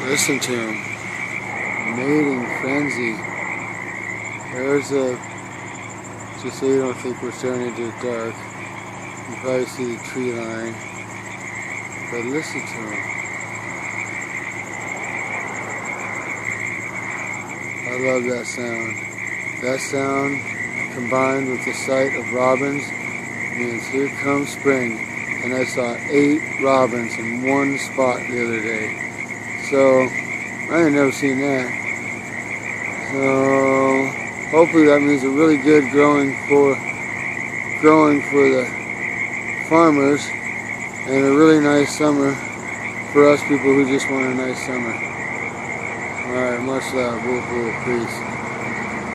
Listen to him. Mating frenzy. There's just so you don't think we're staring into the dark. You probably see the tree line. But listen to him. I love that sound. That sound combined with the sight of robins means here comes spring. And I saw 8 robins in one spot the other day. So I ain't never seen that. So hopefully that means a really good growing for the farmers, and a really nice summer for us people who just want a nice summer. Alright, much love. Woo-hoo. Peace.